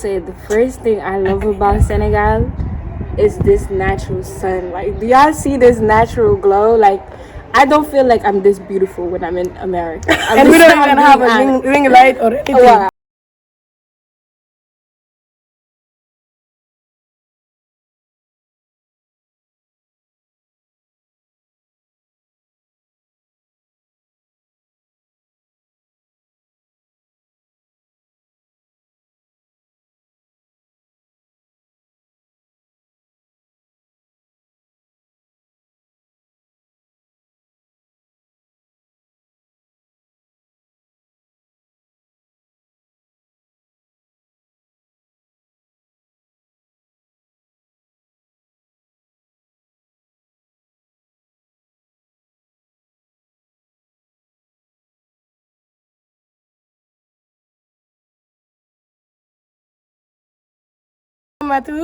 say the first thing I love about Senegal is this natural sun. Like, do y'all see this natural glow? Like, I don't feel like I'm this beautiful when I'm in America. And we don't even have a ring light or anything. Wow.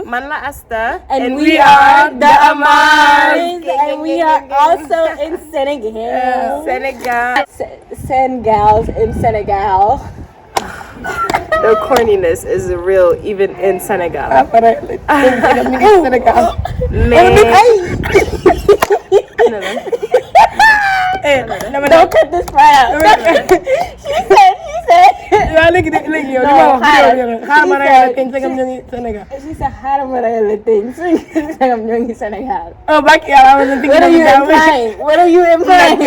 Man la Asta, And we are the Amars, and we are also in Senegal. Senegals in Senegal. The corniness is real even in Senegal. Don't cut this part out. She said. She said, how do I things? I'm doing Senegal. Oh, back here, I wasn't thinking. What are you implying?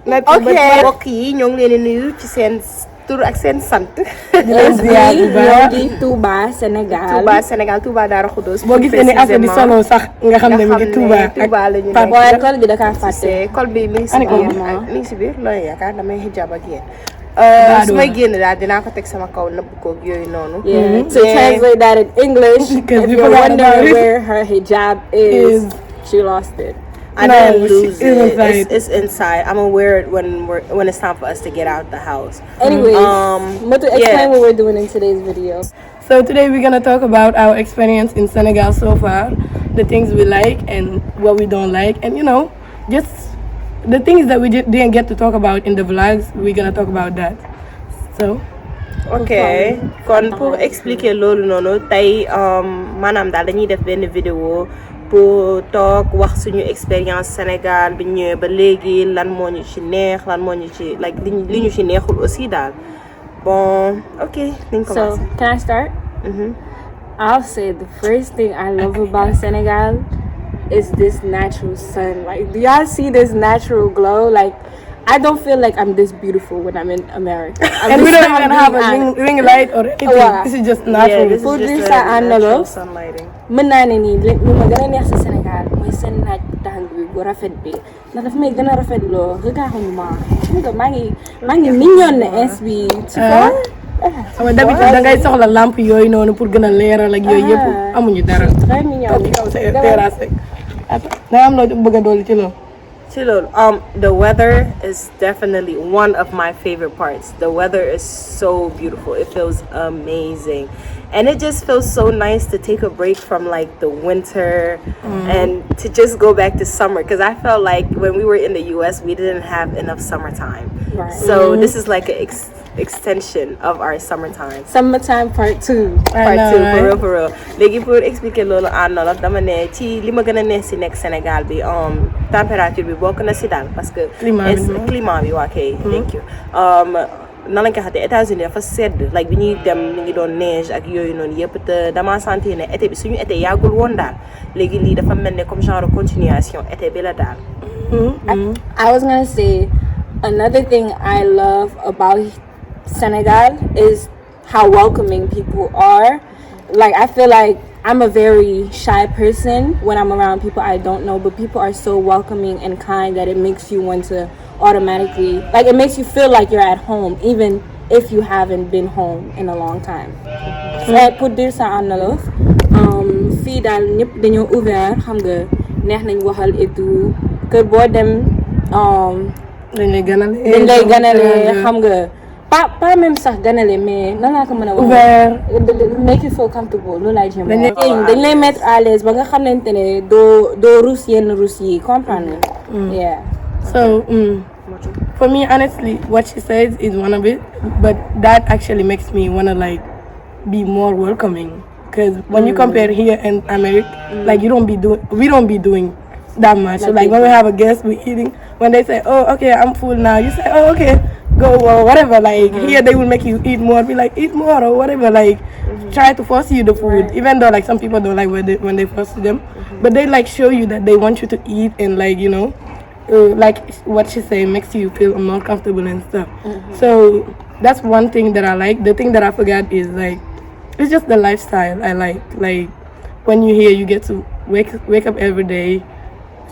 Okay. Mbokk yi ñoo ngi leen di nuyu ci seen tur ak seen sant. ñoo di Touba Sénégal. Touba Sénégal, Touba Daara Khoudoss. boo gisee ne affaire di solo sax nga xam ne mi ngi Touba. Touba la ñu nekk. Waaye col bi da kaa fàtte. Col bi mi ngi si biir. Mi ngi si biir looy yaakaar damay hijab ak yéen. su may génn daal dinaa ko teg sama kaw nëbb ko yooyu noonu. To translate that in English, if you're wondering where her hijab is, she lost it. I didn't lose it. It's inside. I'm gonna wear it when it's time for us to get out the house. Anyways, explain what we're doing in today's video. So today we're gonna talk about our experience in Senegal so far, the things we like and what we don't like, and just the things that we didn't get to talk about in the vlogs. We're gonna talk about that. So. Ok kon pour expliquer loolu noonu tey maanaam daal dañuy def benn vidéo pour toog wax suñu expérience Sénégal bi ñëwee ba léegi lan moo ñu ci neex lan moo ñu ci like li ñu ci neexul aussi daal bon ok nañ commencé. So can I start? I'll say the first thing I love about Senegal is this natural sun. Like, do y'all see this natural glow? Like, I don't feel like I'm this beautiful when I'm in America. And we don't even have a ring light or anything. This is just natural. This is just natural sunlighting. mën naa ne nii li ma gën a neex si Sénégal mooy seen naaj bu tàng bi bu rafet bi ndax dafa may gën a rafetloo regardez-moi xam nga maa ngi mignon ne ins bi tu vois. d'habitude da ngay soxla lampe yooyu noonu pour gën a leeral ak yooyu yëpp amuñu dara. très mignon terrasse rek. da am loo bëgg a dolli ci loolu. The weather is definitely one of my favorite parts. The weather is so beautiful. It feels amazing. And it just feels so nice to take a break from like the winter and to just go back to summer. Because I felt like when we were in the US, we didn't have enough summertime. Right. So this is like an extension of our summertime. Summertime part 2. Part 2, for real. Léegi pour expliquer loolu en wolof dama ne ci li ma gën a neex si nekk Sénégal bi température bi bokk na si daal parce que climat bi waa kay thank you nan lañ ko xatee États-Unis dafa sedd like bi ñuy dem mi ngi doon neige ak yooyu noonu yëpp te dama sentir ne été bi suñu été yàggul woon daal léegi lii dafa mel ne comme genre continuation été bi la daal. I was gonna say another thing I love about Senegal is how welcoming people are. Like, I feel like I'm a very shy person when I'm around people I don't know, but people are so welcoming and kind that it makes you want to automatically, like, it makes you feel like you're at home even if you haven't been home in a long time. Pour dire ça en wolof fii daal ñëpp dañoo ouvert xam nga neex nañ waxal et tout kër boo dem dañ lay ganale xam nga pas même sax ganale mais nan laa ko mën a wax ouvert make you feel comfortable loolu laay jëm dañ lay mettre à l'aise ba nga xamante ne doo rus yenn rus yi comprendre yeah so for me honestly what she says is one of it but that actually makes me wanna like be more welcoming. Because when you compare here in America, like we don't be doing that much. So like when we have a guest, we eating. When they say, "Oh, okay, I'm full now," you say, "Oh, okay, go or whatever." Like here, they will make you eat more. Be like, "Eat more" or whatever. Like try to force you the food, even though like some people don't like when they force them, but they like show you that they want you to eat and like like what she say makes you feel more comfortable and stuff. So that's one thing that I like. The thing that I forgot is like it's just the lifestyle I like. Like when you're here, you get to wake up every day,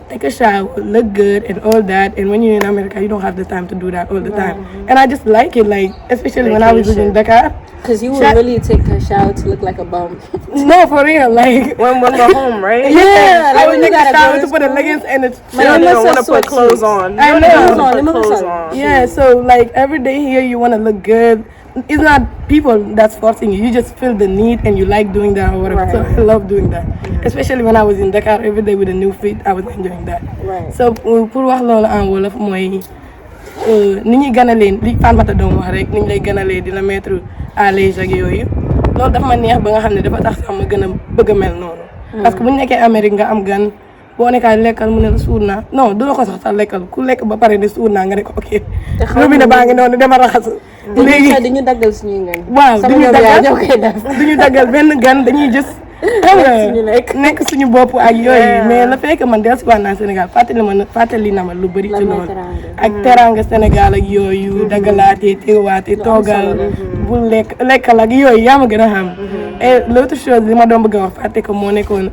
take a shower, look good and all that. And when you're in America, you don't have the time to do that all the time. And I just like it, like especially when I was in Dakar. Because you would really take a shower to look like a bum. No, for real, like when we're home, right? Yeah, like I when would you take a gotta shower go to put the leggings and it's You don't even want to put clothes on. I know. Clothes on. Yeah, so like every day here you want to look good. It's not people that's forcing you. You just feel the need and you like doing that or whatever. So I love doing that. Especially when I was in Dakar every day with a new fit, I was enjoying that. Right. So pour wax loolu en wolof mooy ni ñuy ganalee li Fatoumata doon wax rek ni ñu lay ganalee di la mettre à l'aise ak yooyu loolu dafa ma neex ba nga xam ne dafa tax sax ma gën a bëgg a mel noonu. Parce que bu ñu nekkee Amérique nga am gan boo nekkaa lekkal mu ne la suur naa non du la ko sax lekkal ku lekk ba pare ne suur naa nga ne ko ok. robinet baa ngi noonu dama raxasu. léegi dañu daggal suñuy gan. waaw duñu daggal benn gan dañuy jës xam nga nekk suñu bopp ak yooyu mais la fekk man dellusiwaat naa Sénégal fàttali na ma lu bëri ci loolu ak teranga Sénégal ak yooyu daggalaatee teewaatee toogal bu lekkal ak yooyu yaa ma gën a xam et l'autre chose li ma doon bëgg a wax fàtte ko moo nekkoon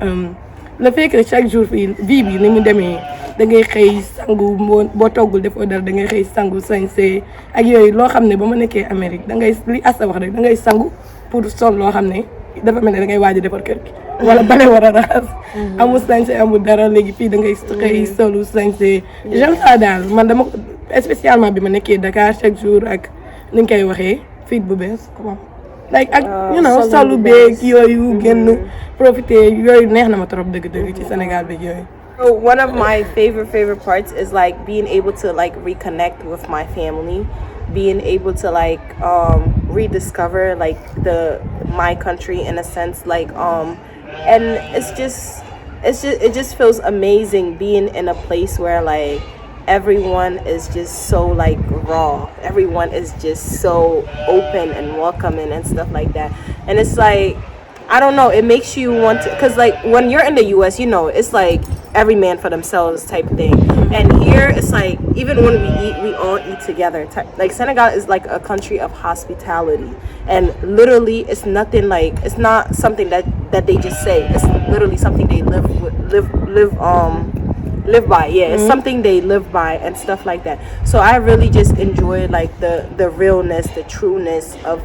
le fait que chaque jour fii vie bi ni mu demee da ngay xëy sangu boo toggul defoo dara da ngay xëy sangu sañse ak yooyu loo xam ne ba ma nekkee Amérique da ngay li Assa wax rek da ngay sangu pour sol loo xam ne dafa mel ne da ngay waaj a defar kër gi wala bale war a raxas amul sañse amul dara léegi fii da ngay xëy solu sañse j'aime ça daal man dama spécialement bi ma nekkee Dakar chaque jour ak ni nga koy waxee fit bu bees comment like ak solu beeg yooyu génn profiter yooyu neex na ma trop dëgg-dëgg ci Sénégal beeg yooyu. So one of my favorite parts is like being able to like reconnect with my family, being able to like rediscover like my country in a sense, like and it just feels amazing being in a place where like everyone is just so like raw, everyone is just so open and welcoming and stuff like that. And it's like I don't know, it makes you want to, because like when you're in the US, it's like every man for themselves type thing. And here it's like even when we eat, we all eat together. Like Senegal is like a country of hospitality, and literally it's nothing like, it's not something that they just say. It's literally something they live by. Yeah, it's something they live by and stuff like that. So I really just enjoy like the realness, the trueness of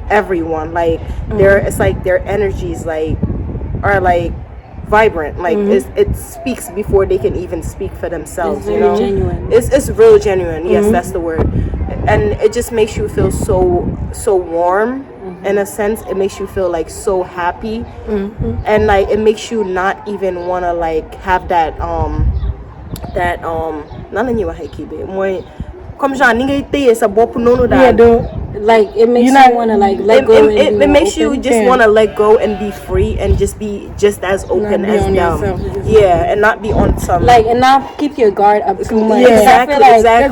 everyone. Like it's like their energies like are like vibrant, like it speaks before they can even speak for themselves. It's very genuine. It's real genuine. Yes, that's the word. And it just makes you feel so warm. In a sense, it makes you feel like so happy, and like it makes you not even want to like have that nan la ñuy waxee kii bi mooy comme genre ni ngay téye sa bopp noonu daal. Like it makes you want to like let go. It makes you just want to let go and be free and just be just as open as them. Yeah, and not be on some like and not keep your guard up too much. Yeah, exactly.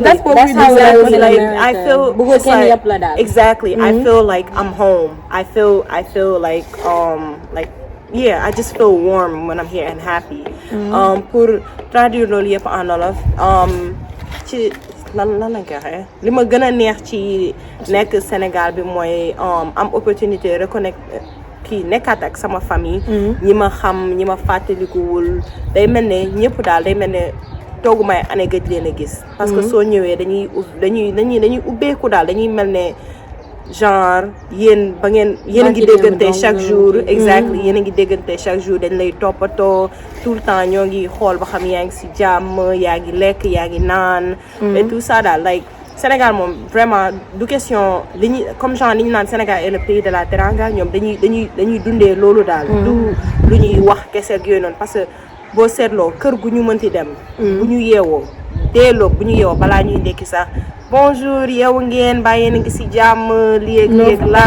That's what we do. Like I feel like, exactly. I feel like I'm home. I feel like yeah, I just feel warm when I'm here and happy. Pour traduire loolu yëpp en wolof ci lan la nga waxee li ma gën a neex ci nekk Sénégal bi mooy am opportunité reconnecter nekkaat ak sama famille. ñi ma xam ñi ma fàttalikuwul day mel ne ñëpp daal day mel ne toogu may année gëj leen a gis. parce que soo ñëwee dañuy ubbeeku daal dañuy mel ne genre yéen a ngi déggante chaque jour. Exactly, yéen a ngi déggante chaque jour dañ lay toppatoo tout le temps ñoo ngi xool ba xam yaa ngi si jàmm yaa ngi lekk yaa ngi naan. et tout ça daal like Sénégal moom vraiment du question li ñu comme genre li ñu naan Sénégal est le pays de la teranga ñoom dañuy dundee loolu daal. du lu ñuy wax kese ak yooyu noonu parce que boo seetloo kër gu ñu mënti dem. bu ñu yeewoo balaa ñuy ndekki sax bonjour yow ngeen bàyyi yéen a ngi si jàmm léeg la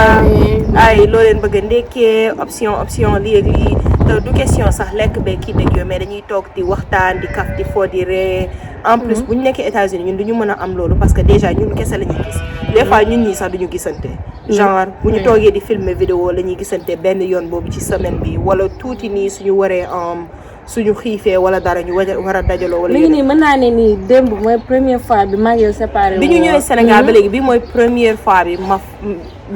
ay loo leen bëgg a ndekkee option léeg lii te du question sax lekk be kii dëgg yooyu mais dañuy toog di waxtaan di kaf di fo di ree en plus bu ñu nekkee États-Unis ñun duñu mën a am loolu parce que déjà ñun kese la ñuy gis des fois ñun ñii sax duñu gisante genre bu ñu toogee di filmer vidéo la ñuy gisante benn yoon boobu ci semaine bi wala tuuti nii suñu waree suñu xiifee wala dara ñu war a dajaloo wala léegi nii mën naa ne nii démb mooy première fois bi maa ngi yow séparé bi ñu ñëwee Sénégal ba léegi bi mooy première fois bi ma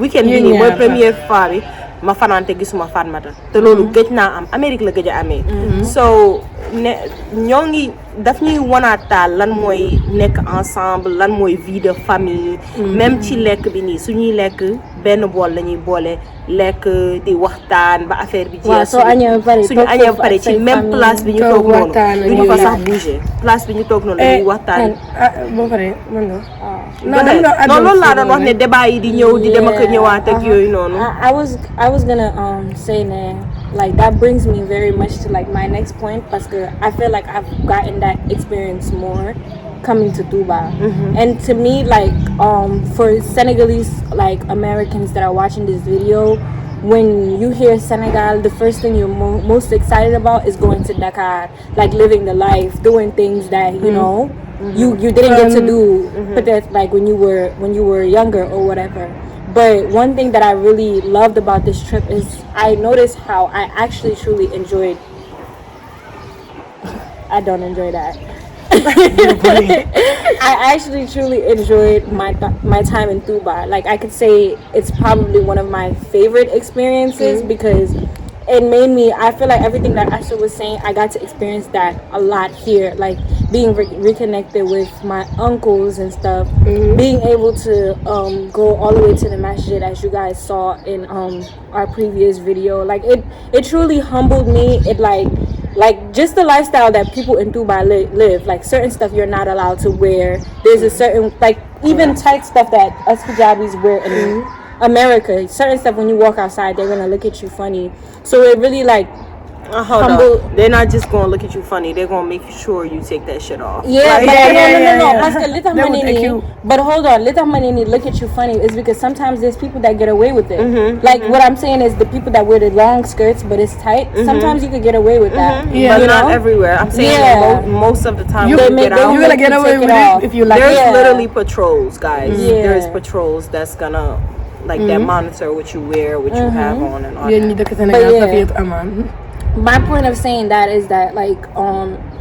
weekend bi nii mooy première fois bi ma fanaante gisuma Fatmata te loolu gëj naa am Amérique la gëj a amee so ne ñoo ngi daf ñuy wanaataal lan mooy nekk ensemble lan mooy vie de famille même ci lekk bi nii suñuy lekk benn bool la ñuy boole lekk di waxtaan ba affaire bi jeex suñu añee ba pare ci même place bi ñu toog noonu duñu fa sax bouger place bi ñu toog noonu la ñuy waxtaan boo paree mën nga non loolu laa doon wax ne débat yi di ñëw di dem ak ñëwaat ak yooyu noonu I was gonna say ne like that brings me very much to like my next point parce que I feel like I've gotten that experience more coming to Dubai. And to me, like for Senegalese like Americans that are watching this video, when you hear Senegal, the first thing you're most excited about is going to Dakar, like living the life, doing things that you know you didn't get to do, but that's like when you were younger or whatever. But one thing that I really loved about this trip is I noticed how I actually truly enjoyed. I don't enjoy that. I actually truly enjoyed my time in Dubai. Like I could say it's probably one of my favorite experiences because it made me, I feel like everything that Asha was saying, I got to experience that a lot here, like being reconnected with my uncles and stuff, being able to go all the way to the masjid as you guys saw in our previous video. Like it truly humbled me. It like just the lifestyle that people in Dubai live, like certain stuff you're not allowed to wear. There's a certain, like even tight stuff that us hijabis wear in America, certain stuff when you walk outside they're gonna look at you funny. So it really like humble. They're not just gonna look at you funny, they're gonna make sure you take that shit off. Yeah, like, no. But hold on, little money look at you funny is because sometimes there's people that get away with it. Like what I'm saying is the people that wear the long skirts but it's tight. Sometimes you could get away with that. But not everywhere. I'm saying most of the time you're gonna get away with it if you like. There's literally patrols, guys. There's patrols that's gonna like that monitor what you wear, what you have on and all that. My point of saying that is that like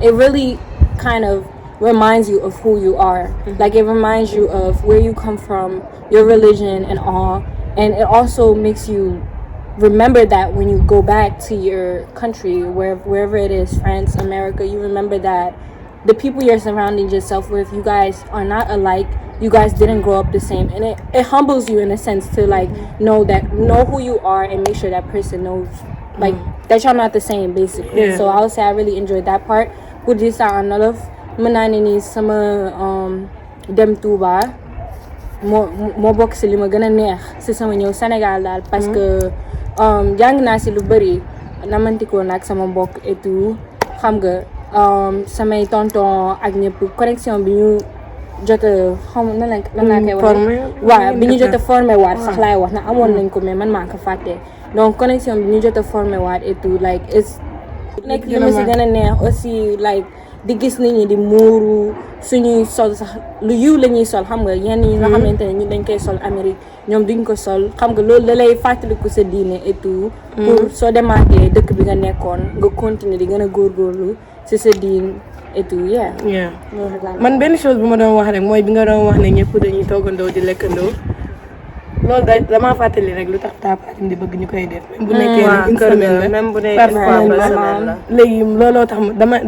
it really kind of reminds you of who you are. Like it reminds you of where you come from, your religion and all, and it also makes you remember that when you go back to your country, wherever it is, France, America, you remember that the people you're surrounding yourself with, you guys are not alike. You guys didn't grow up the same, and it humbles you in a sense to like know who you are and make sure that person knows like that y'all not the same basically. So I would say I really enjoyed that part. Pour dire ça en wolof mën naa ne ni sama dem Touba moo bokk si li ma gën a neex si sama ñëw Sénégal daal parce que jàng naa si lu bëri namantikoo nag sama mbokk et tout xam nga samay tonton ak ñëpp connexion bi ñu jot a xam nan laa koy wax waaw bi ñu jot a formé waat sax laay wax na amoon nañ ko mais man maa ko fàtte donc connexion bi ñu jot a formé waat et tout like it's nekk li ma si gën a neex aussi like di gis nit ñi di muuru suñuy sol sax lu yiw la ñuy sol xam nga yenn yi nga xamante ne ñu dañ koy sol Amérique ñoom duñ ko sol xam nga loolu da lay fàttaliku sa diine et tout pour soo demaatee dëkk bi nga nekkoon nga continuer di gën a góorgóorlu si sa diin et tout man benn chose bu ma doon wax rek mooy bi nga doon wax ne ñëpp dañuy toogandoo di lekkandoo loolu damaa fàttali rek lu tax taapatim di bëgg ñu koy def même bu nekkee rek une semaine la même bu nekkee semaine la léegi looloo tax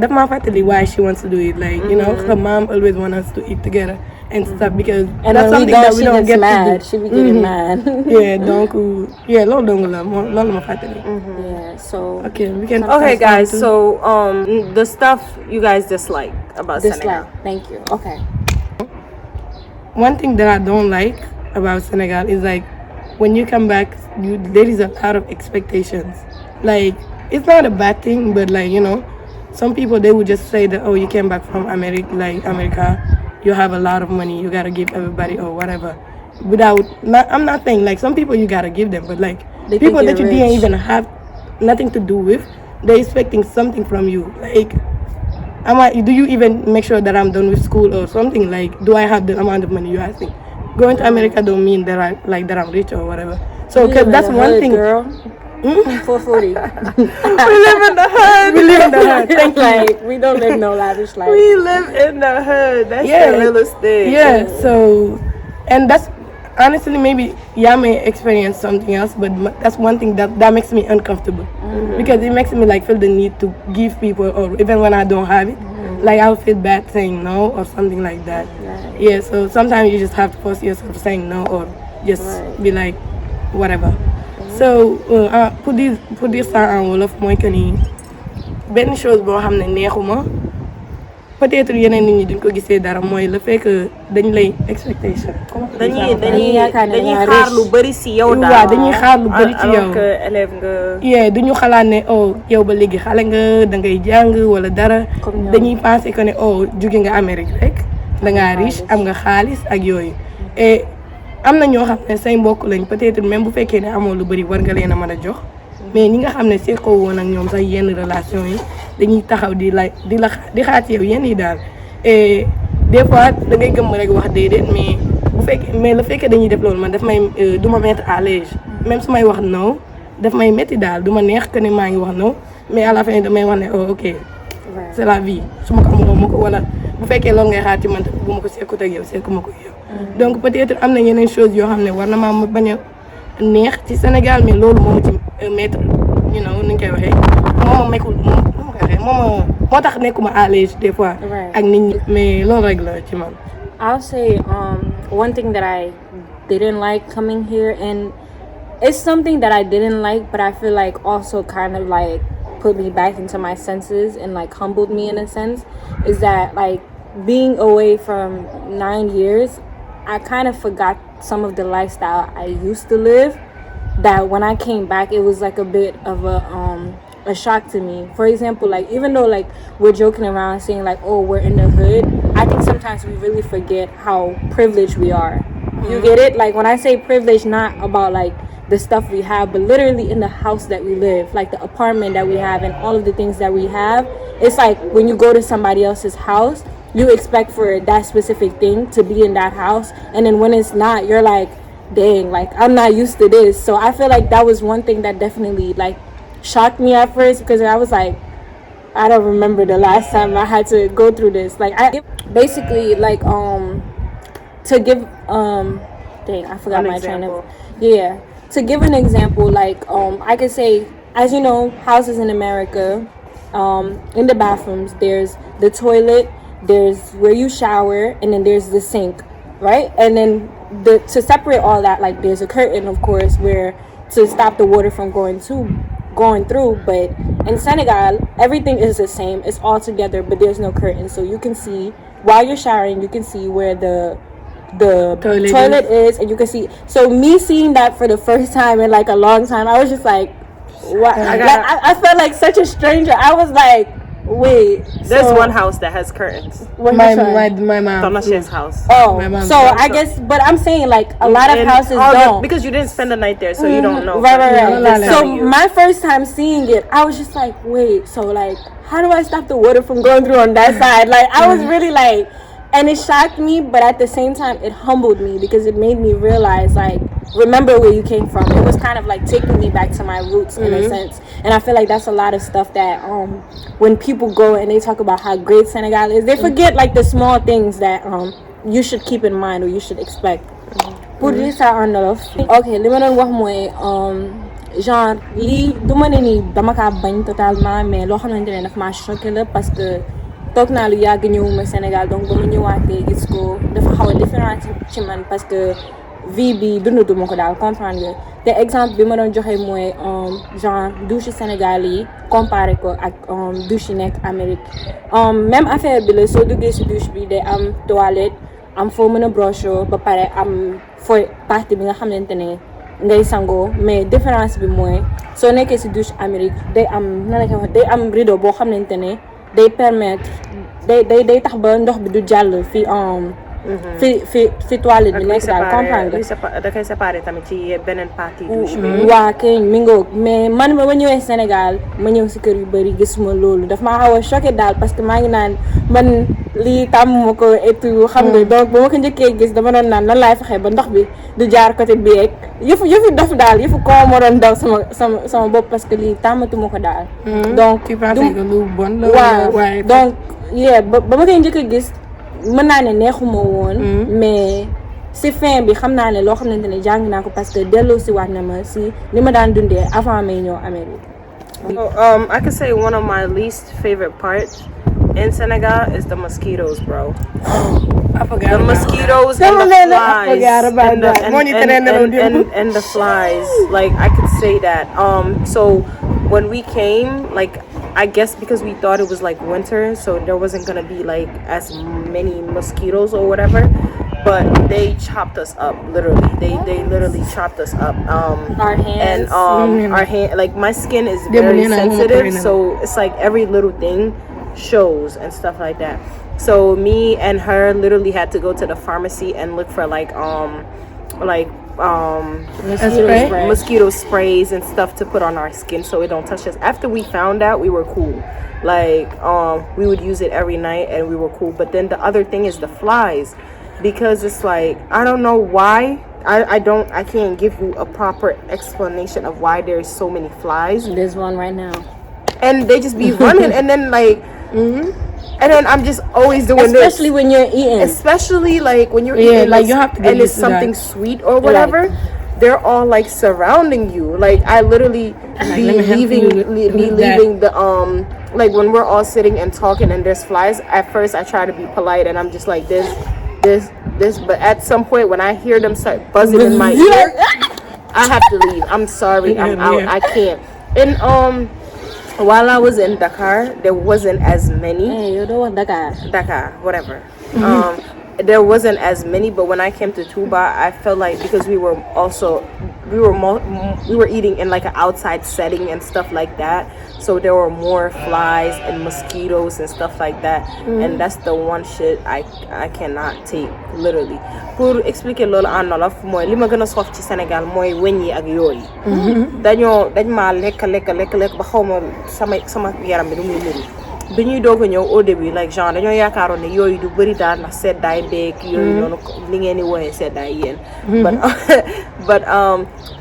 daf maa fàttali why she wants to do it like you know her mom always want us to eat together and stuff because that's something that we don't get to do. She be getting mad. Donc loolu dong la loolu ma fàttali. So okay we can okay guys so the stuff you guys dislike about Senegal. Thank you. Okay. One thing that I don't like about Senegal is like when you come back there is a lot of expectations. Like it's not a bad thing but like you know some people they would just say that oh you came back from America you have a lot of money, you gotta give everybody or whatever. I'm not saying like some people you gotta give them, but like They people think that you you're didn't rich. even have nothing to do with, they're expecting something from you. Like, do you even make sure that I'm done with school or something? Like, do I have the amount of money you're asking? Going to America don't mean that I'm rich or whatever. So, We live because in that's the one hood, thing. girl. 440. We live in the hood. We live in the hood. Thank you. Like, we don't live no lavish life. We live in the hood. That's Yeah. the realest thing. Yeah, so, and that's honestly maybe may experience something else, but that's one thing that makes me uncomfortable because it makes me like feel the need to give people, or even when I don't have it, like I'll feel bad saying no or something like that. Right. Yeah, so sometimes you just have to force yourself saying no or just be like whatever. So pour dire ça en wolof mooy que ni benn chose boo xam ne neexuma. Peut-être yeneen nit ñi duñ ko gisee dara mooy le fait que dañ lay expectation. dañuy xaar lu bari ci yow daal. waaw dañuy xaar lu bari ci yow. alors que élève nga. yeah duñu xalaat ne oh yow ba léegi xale nga da ngay jàng wala dara. dañuy penser que ne oh jóge nga Amérique rek da ngaa riche am nga xaalis ak yooyu. et am na ñoo xam ne say mbokk lañ peut-être même bu fekkee ne amoo lu bari war nga leen a mën a jox. mais ñi nga xam ne seqoo woon ak ñoom sax yenn relation yi dañuy taxaw di xaar ci yow yenn yi daal et des fois da ngay gëm rek wax déedéet mais le fekkee dañuy def loolu man daf may du ma mettre à l'aise même su may wax non daf may métti daal du ma neex que ne maa ngi wax non mais à la fin damay wax ne oh ok c'est la vie su ma ko amuloo ma ko wala bu fekkee loolu ngay xaar ci man bu ma ko sekkut ak yow sekkuma ko yow donc peut-être am na yeneen choses yoo xam ne war na maa bañ a neex ci Sénégal mais loolu moo ci mettre you know ni ñu koy waxee moo ma mekkul moo tax nekkuma à l'aise des fois ak nit ñi mais loolu rek la ci man. I'll say one thing that I didn't like coming here, and it's something that I didn't like, but I feel like also kind of like put me back into my senses and like humbled me in a sense, is that like being away from 9 years, I kind of forgot some of the lifestyle I used to live, that when I came back it was like a bit of a shock to me. For example, like even though like we're joking around saying like, oh, we're in the hood, I think sometimes we really forget how privileged we are. You get it? Like when I say privileged, not about like the stuff we have, but literally in the house that we live, like the apartment that we have and all of the things that we have. It's like when you go to somebody else's house, you expect for that specific thing to be in that house, and then when it's not, you're like, dang, like I'm not used to this. So I feel like that was one thing that definitely like shocked me at first, because I was like, I don't remember the last time I had to go through this. Like I basically like to give dang, I forgot my train of to give an example, like I could say, as you know, houses in America, in the bathrooms there's the toilet, there's where you shower, and then there's the sink, right? And then to separate all that, like there's a curtain, of course, where to stop the water from going through. But in Senegal, everything is the same, it's all together, but there's no curtain, so you can see while you're showering, you can see where the toilet is, and you can see. So me seeing that for the first time in like a long time, I was just like, what? I felt like such a stranger. I was like, wait, there's one house that has curtains. My mom. Tanashe's house. Oh, my mom. So I guess, but I'm saying like a lot of houses don't, because you didn't spend the night there, so you don't know. Right. So my first time seeing it, I was just like, wait, so like, how do I stop the water from going through on that side? Like I was really like, and it shocked me, but at the same time it humbled me, because it made me realize, like, remember where you came from. It was kind of like taking me back to my roots in a sense. And I feel like that's a lot of stuff that when people go and they talk about how great Senegal is, they forget like the small things that you should keep in mind or you should expect. Pour dire ça en wolof. Ok, li ma doon wax mooy genre lii du ma ne ni dama kaa bañ totalement, mais loo xamante ne daf maa choqué la, parce que toog naa lu yàgg ñëwuma Sénégal, donc ba ma ñëwaatee gis ko dafa xaw a différent ci man, parce que vie bi dundutuma ko daal, comprendre nga. te exemple bi ma doon joxe mooy genre douche Sénégal yi comparé ko ak douche yi nekk Amérique. Même affaire bi la, soo duggee si douche bi day am toilette, am foo mën a brosse ba pare am fooy partie bi nga xamante ne ngay sangoo, mais différence bi mooy soo nekkee si douche Amérique day am nan la koy wax, day am rideau boo xamante ne day permettre day tax ba ndox bi du jàll fi fi toilette bi nekk daal comprendre nga. da koy séparé tamit ci beneen partie douche bi. waa kay mi ngoog mais man ma ñëwee Sénégal ma ñëw si kër yu bëri gisuma loolu daf maa xaw a choqué daal parce que maa ngi naan man lii tàmm ma ko et tout xam nga donc ba ma ko njëkkee gis dama doon naan lan laay fexe ba ndox bi du jaar côté bi rek yëfu dof daal yëfu koo ma doon daw sama bopp parce que lii tàmmatuma ko daal. donc tu penses que lu bon la. waaw donc ba ma koy njëkk a gis. mën naa ne neexuma woon mais si fin bi xam naa ne loo xamante ne jàng naa ko parce que delloo si waat na ma si li ma daan dundee avant may ñëw Amérique. I could say one of my least favorite parts in Senegal is the mosquitoes, bro. I forgot the mosquitoes and the flies. And the flies. Like I could say that. So when we came, like I guess because we thought it was like winter, so there wasn't gonna be like as many mosquitoes or whatever. But they chopped us up, literally. They literally chopped us up. Our hands. And our hand, like my skin is very sensitive, so it's like every little thing shows and stuff like that. So me and her literally had to go to the pharmacy and look for mosquito sprays and stuff to put on our skin so it don't touch us. After we found out, we were cool. Like we would use it every night and we were cool. But then the other thing is the flies, because it's like I don't know why. I can't give you a proper explanation of why there's so many flies. There's one right now. And they just be running and then like and then I'm just always doing especially when you're eating. Especially like when you're eating, like you have to and it's something sweet or whatever. They're all like surrounding you. Like I literally be leaving the like when we're all sitting and talking and there's flies. At first I try to be polite and I'm just like this, but at some point when I hear them start buzzing in my ear, I have to leave. I'm sorry, I'm out. I can't. And while I was in Dakar, there wasn't as many. Hey, you know what, Dakar, whatever. There wasn't as many, but when I came to Tuba, I felt like because we were eating in like an outside setting and stuff like that, so there were more flies and mosquitoes and stuff like that, and that's the one shit I cannot take, literally. Pour expliquer loolu en wolof mooy li ma gën a soof ci Sénégal mooy weñ yi ak yooyu. dañ maa lekk ba xaw ma sama yaram bi du muy mëri. bi ñuy doog a ñëw au début like genre dañoo yaakaaroon ne yooyu du bëri daal ndax seddaay beeg yooyu noonu li ngeen di wooyee seddaay yéen. but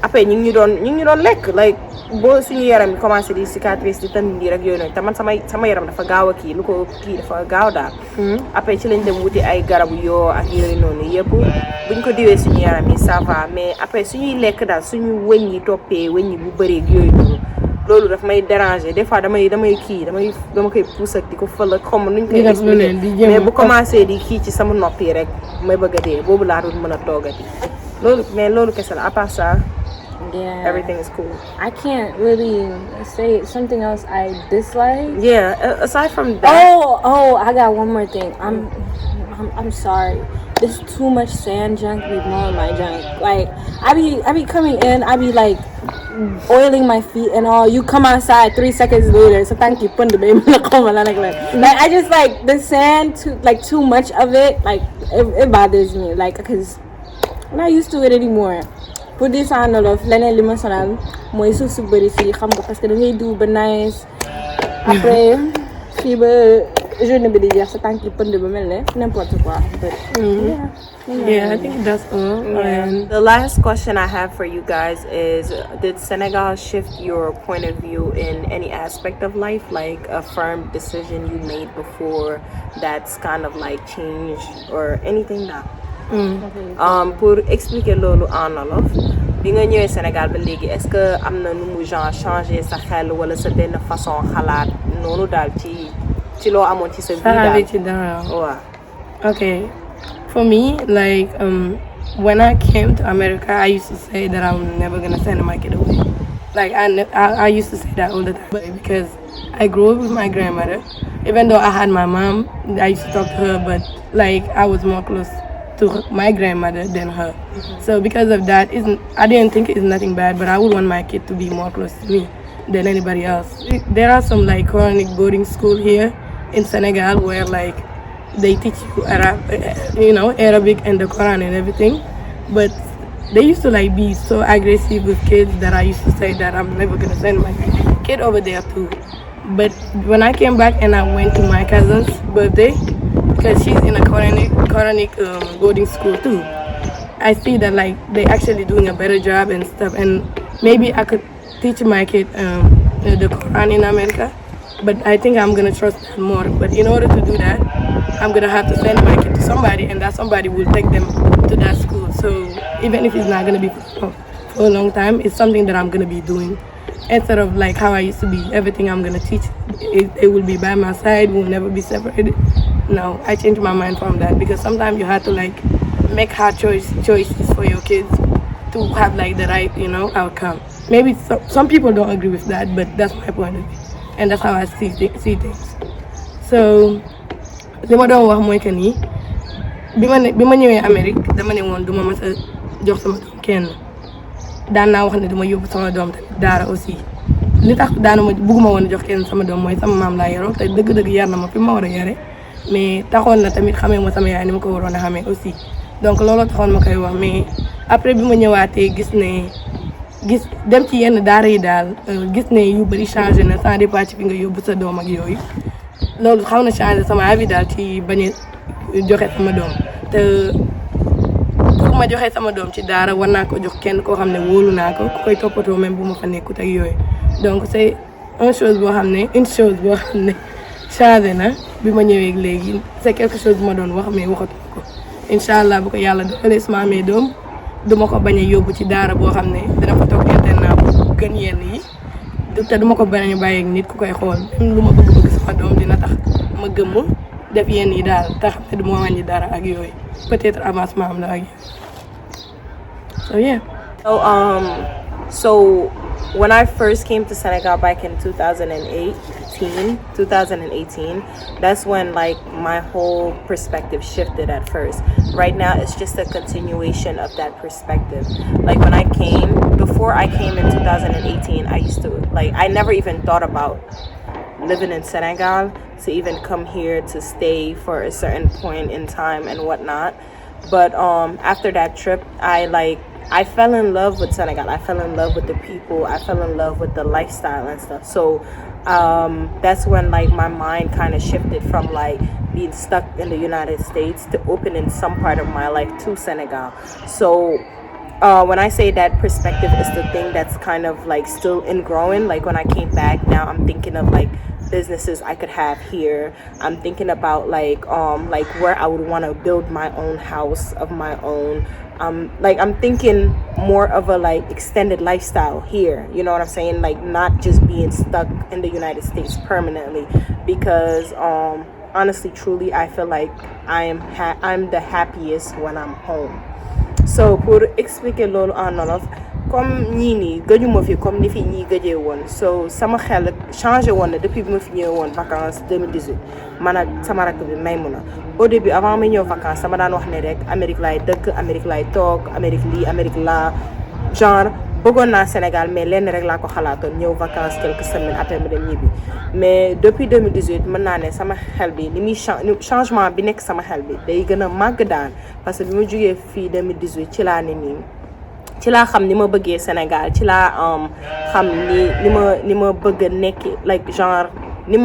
après ñu ngi ñu doon lekk like boo suñu yaram bi commencé di cicatrice di tënd rek yooyu noonu te man sama yaram dafa gaaw a kii lu ko kii dafa gaaw daal. après ci lañ dem wuti ay garabu yoo ak yooyu noonu yëpp buñ ko diwee suñu yaram yi ça va mais après suñuy lekk daal suñu wëñ yi toppee wëñ yi bu bëreeg yooyu noonu. loolu daf may déranger des fois damay kii dama koy pousse ak di ko fël ak xaw ma nuñ koy expliquer mais bu commencé di kii ci sama noppi rek may bëgg a dee boobu laa doon mën a toogati loolu kese la à part ça. Yeah. Everything is cool. I can't really say something else I dislike. Yeah, aside from that. Oh, I got one more thing. I'm sorry. There's too much sand junk be blowing my junk. Like I be coming in, I be like oiling my feet and all. You come outside 3 seconds later, so thank you, put the baby like I just like the sand too much of it. Like it bothers me. Like because I'm not used to it anymore. Pour descendre olof leneen li ma sonal mooy suuf su bëri fii xam nga parce que da ngay diw ba nice après fii ba journée bi di jeex sa tànk yi pënd ba mel ne n'importe quoi but yeah I think that's all. The last question I have for you guys is, did Senegal shift your point of view in any aspect of life, like a firm decision you made before that's kind of like changed or anything that pour expliquer loolu en wolof bi nga ñëwee Sénégal ba léegi est-ce que am na nu mu genre changer sa xel wala sa benn façon xalaat noonu daal ci loo amoon ci sa vie daal waaw. Okay, for me like when I came to America I used to say that I'm never gonna send my kid away. Like I used to say that all the time because I grew up with my grandmother. Even though I had my mom, I used to talk to her, but like I was more close to my grandmother than her. So because of that, I didn't think it's nothing bad, but I would want my kid to be more close to me than anybody else. There are some like chronic boarding school here, in Senegal where like they teach you Arabic and the Quran and everything, but they used to like be so aggressive with kids that I used to say that I'm never gonna send my kid over there too. But when I came back and I went to my cousin's birthday, because she's in a Quranic boarding school too, I see that like they actually doing a better job and stuff, and maybe I could teach my kid the Quran in America. But I think I'm gonna trust that more. But in order to do that, I'm gonna have to send my kid to somebody, and that somebody will take them to that school. So even if it's not gonna be for a long time, it's something that I'm gonna be doing. Instead of like how I used to be, everything I'm gonna teach, it will be by my side, will never be separated. No, I changed my mind from that because sometimes you have to like make hard choices for your kids to have like the right, outcome. Maybe some people don't agree with that, but that's my point of view, and that's how I see things. So li ma doon wax mooy que ni bi ma ñëwee Amérique dama ne woon du ma mës a jox sama doom kenn. daan naa wax ne dama yóbbu sama doom tamit daara aussi li tax bugguma woon a jox kenn sama doom mooy sama maam laa yaroo te dëgg-dëgg yar na ma fi ma war a yare mais taxoon na tamit xamee ma sama yaay ni ma ko waroon a xamee aussi donc looloo taxoon ma koy wax mais après bi ma ñëwaatee gis dem ci yenn daara yi daal gis ne yu bari changé na sans départ ci fi nga yóbbu sa doom ak yooyu loolu xaw na changé sama avis daal ci bañ a joxe sama doom te pour ma joxe sama doom ci daara war naa ko jox kenn koo xam ne wóolu naa ko ku koy toppatoo même bu ma fa nekkut ak yooyu donc c'est une chose boo xam ne changé na bi ma ñëwee léegi c'est quelque chose bu ma doon wax mais waxatuma ko incha allah bu ko yàlla dogalee su ma amee doom duma ko bañ a yóbbu ci daara boo xam ne dina fa toog internat bu gën yenn yi te duma ko bañ a bàyyi ak nit ku koy xool même lu ma bëgg sama doom dina tax ma gëmm def yenn yi daal te xam ne duma wàññi dara ak yooyu peut-être avancement am la ak yooyu so yeah. So when I first came to Senegal back in 2018, that's when like my whole perspective shifted at first. Right now it's just a continuation of that perspective. Like before I came in 2018, I used to I never even thought about living in Senegal, to even come here to stay for a certain point in time and whatnot. But after that trip, I fell in love with Senegal. I fell in love with the people. I fell in love with the lifestyle and stuff. So that's when my mind kind of shifted from being stuck in the United States to opening some part of my life to Senegal. So when I say that perspective is the thing that's kind of still in growing, when I came back, now I'm thinking of businesses I could have here. I'm thinking about where I would want to build my own house of my own. I'm thinking more of a extended lifestyle here, you know what I'm saying, not just being stuck in the United States permanently, because honestly, truly, I feel like I'm the happiest when I'm home. So pour expliquer loolu en wolof, comme ñii nii gëjuma fi comme ni fi ñii gëjee woon, so sama xel changé woon na depuis bi ma fi ñëwee woon vacances 2018 man ak sama rakk bi Maymuna. Au début avant ma ñëw vacances sama daan wax ne rek Amérique laay dëkk, Amérique laay toog, Amérique lii Amérique laa, genre bëggoon naa Sénégal mais lenn rek laa ko xalaatoon, ñëw vacances quelques semaines après ma dem ñibbi. Mais depuis 2018 mën naa ne sama xel bi ni muy changement bi nekk sama xel bi day gën a màgg daan, parce que bi ma jógee fii 2018 ci laa ne nii ci laa xam ni ma bëggee Sénégal, ci laa xam ni ma bëgg a nekk genre ni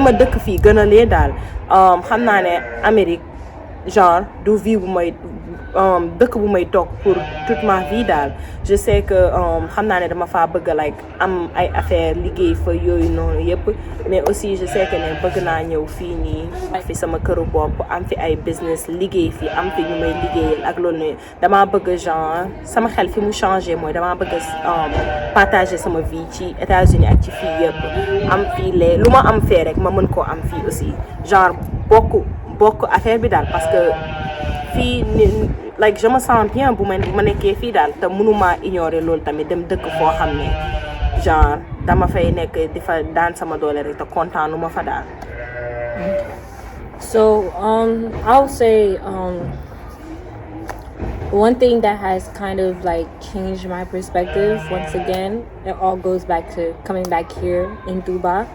ma dëkk fii gën a lee daal. Xam naa ne Amérique genre du vie bu may dëkk bu may toog pour toute ma vie daal. Je sais que xam naa ne dama faa bëgg am ay affaire liggéey fa yooyu noonu yëpp, mais aussi je sais que ne bëgg naa ñëw fii nii fi sama këru bopp, am fi ay business liggéey fi, am fi ñu may liggéeyal ak loolu ne damaa bëgg genre sama xel fi mu changé mooy damaa bëgg partager sama vie ci États-Unis ak ci fii yëpp, am fii lu ma am fee rek ma mën koo am fii aussi, genre bokk affaire bi daal, parce que fii je me sens bien bu ma nekkee fii daal, te mënuma ignorer loolu tamit dem dëkk foo xam ne genre dama fay nekk di fa daan sama doole rek te kontaanu ma fa daal. So I would say one thing that has kind of changed my perspective, once again it all goes back to coming back here in Dubai,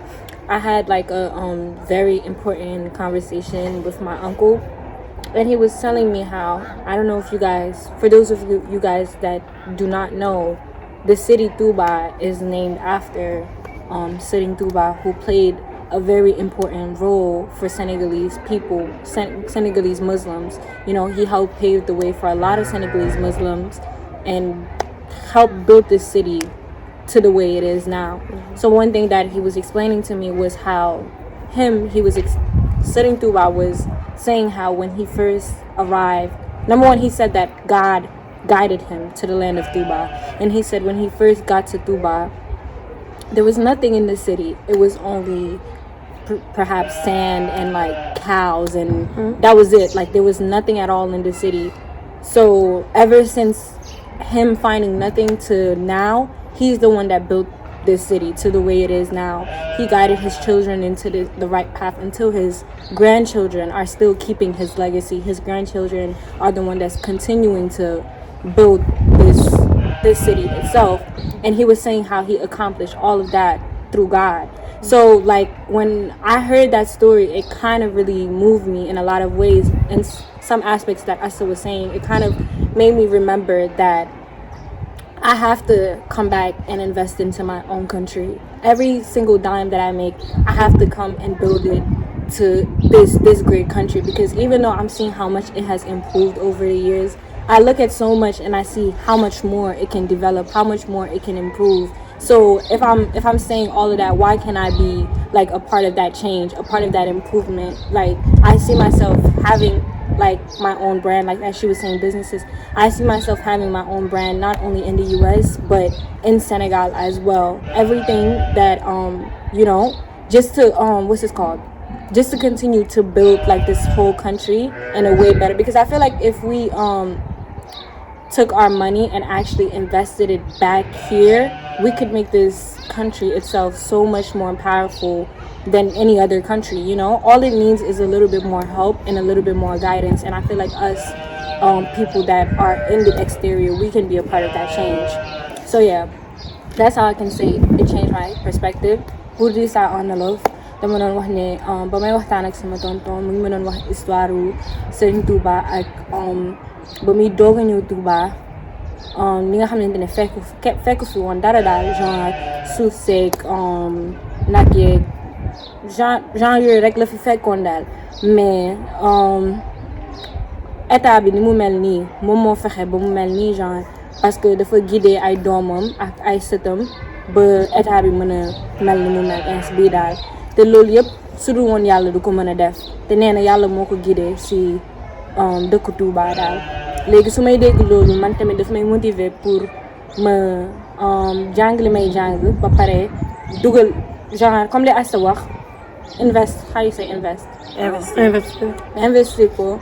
I had like a very important conversation with my uncle, and he was telling me how, I don't know if you guys, for those of you guys that do not know, the city Touba is named after Serigne Touba, who played a very important role for Senegalese people, Senegalese Muslims. You know, he helped pave the way for a lot of Senegalese Muslims and helped build this city to the way it is now. So one thing that he was explaining to me was how Serigne Touba was saying how when he first arrived, number one, he said that God guided him to the land of Touba, and he said when he first got to Touba, there was nothing in the city. It was only perhaps sand and like cows, and that was it. Like there was nothing at all in the city. So ever since him finding nothing to now, he's the one that built this city to the way it is now. He guided his children into the right path until his grandchildren are still keeping his legacy. His grandchildren are the one that's continuing to build this city itself. And he was saying how he accomplished all of that through God. So like when I heard that story, it kind of really moved me in a lot of ways. In some aspects that Asa was saying, it kind of made me remember that I have to come back and invest into my own country. Every single dime that I make, I have to come and build it to this great country, because even though I'm seeing how much it has improved over the years, I look at so much and I see how much more it can develop, how much more it can improve. So if I'm saying all of that, why can't I be like a part of that change, a part of that improvement? Like I see myself having like my own brand, like as she was saying, businesses. I see myself having my own brand, not only in the US but in Senegal as well. Everything that you know, just to just to continue to build like this whole country in a way better, because I feel like if we took our money and actually invested it back here, we could make this country itself so much more powerful than any other country. You know, all it needs is a little bit more help and a little bit more guidance, and I feel like us people that are in the exterior, we can be a part of that change. So yeah, that's how I can say it changed my perspective. Pour dire ça en wolof, dama doon wax ne ba may waxtaan ak sama tonton mu ngi ma doon wax histoire Serigne Touba ak ba muy doog a ñëw Touba, li nga xamante ne fekk fi woon dara daal, genre suuf seeg nag yeeg genre yooyu rek la fi fekkoon daal. Mais état bi ni mu mel nii moom moo fexe ba mu mel nii, genre parce que dafa guider ay doomam ak ay sëtam ba état bi mën a mel ni mu mel ins bii daal. Te loolu yëpp su dul woon yàlla du ko mën a def, te nee na yàlla moo ko guider si dëkk Touba daal. Léegi su may dégg loolu, man tamit daf may motiver pour ma jàng li may jàng ba pare dugal genre comme li Asta wax, invest, how you say invest? Investir ko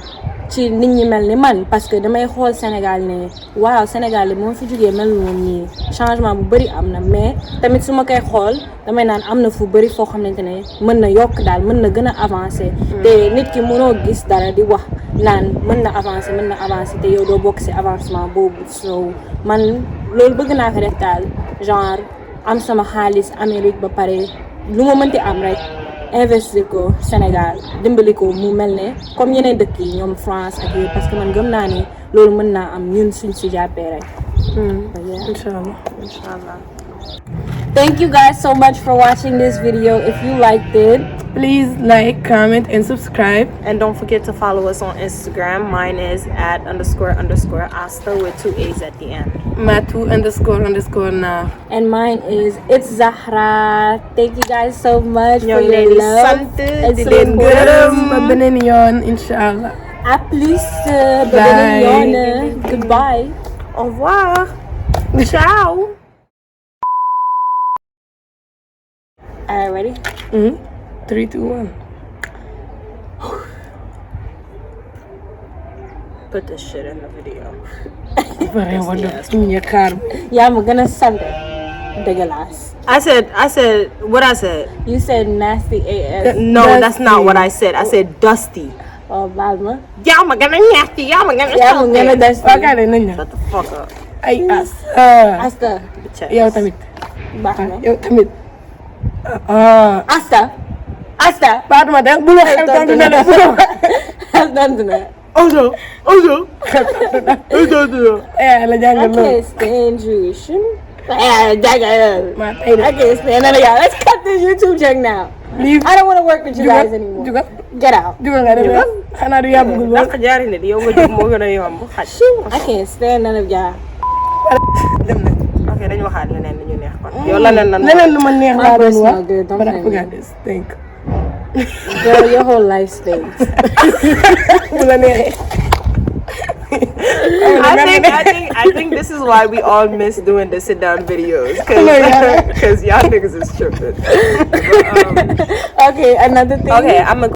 ci nit ñi mel ni man, parce que damay xool Sénégal ne waaw Sénégal li moo fi jógee mel woon nii, changement bu bëri am na, mais tamit su ma koy xool damay naan am na fu bëri foo xamante ne mën na yokk daal, mën na gën a avancer. Te nit ki mënoo gis dara di wax naan mën na avancer te yow doo bokk ci avancement boobu. So man loolu bëgg naa ko def daal, genre am sama xaalis Amérique ba pare lu ma mënti am rek investir ko Sénégal, dimbali ko mu mel ne comme yeneen dëkk yi ñoom France ak yooyu, parce que man gëm naa ne loolu mën naa am ñun suñ ci jàppee rek. Inshallah. Thank you guys so much for watching this video. If you liked it, please like, comment, and subscribe. And don't forget to follow us on Instagram. Mine is @__Asta with 2 A's at the end. Matu__na. And mine is It's Zahra. Thank you guys so much for your love. And support. Inshallah. A plus. Bye. Goodbye. Au revoir. Ciao. Alright, ready? 3, 2, 1. Put this shit in the video. Yeah, I'm gonna send it. Degalas. I said, what I said? You said nasty AF. No, that's not what I said. I said dusty. Oh, Balma. Yeah, I'm gonna nasty. Yeah, I'm gonna dusty. Shut the fuck up. Ay, Asta. Yo, tamit. Bakit? Yo, tamit. Asta. Asta. Fatima de bu wax xel tontu na la bu ko Xel tontu na. Ojo. la I jàngal loolu can't stand you. I ma tey de can't stand none of y'all. Let's cut this YouTube check now. lii I don't want to work with you guys anymore. jugal Get out. jugal nga dem xanaa du yàggul lool Ndax jaari ne di yow nga jóg moo gën a yomb xaj. I can't stand none of y'all. dem na Ok dañu waxaat leneen lu ñu neex kon. Yow leneen lan leneen lu ma neex laa doon smell wax good, don't but I blame forgot this think Girl, your whole life stinks. bu la neexee I think this is why we all miss doing the sit down videos because y'all niggas is tripping. Okay, another thing. Okay, I'm a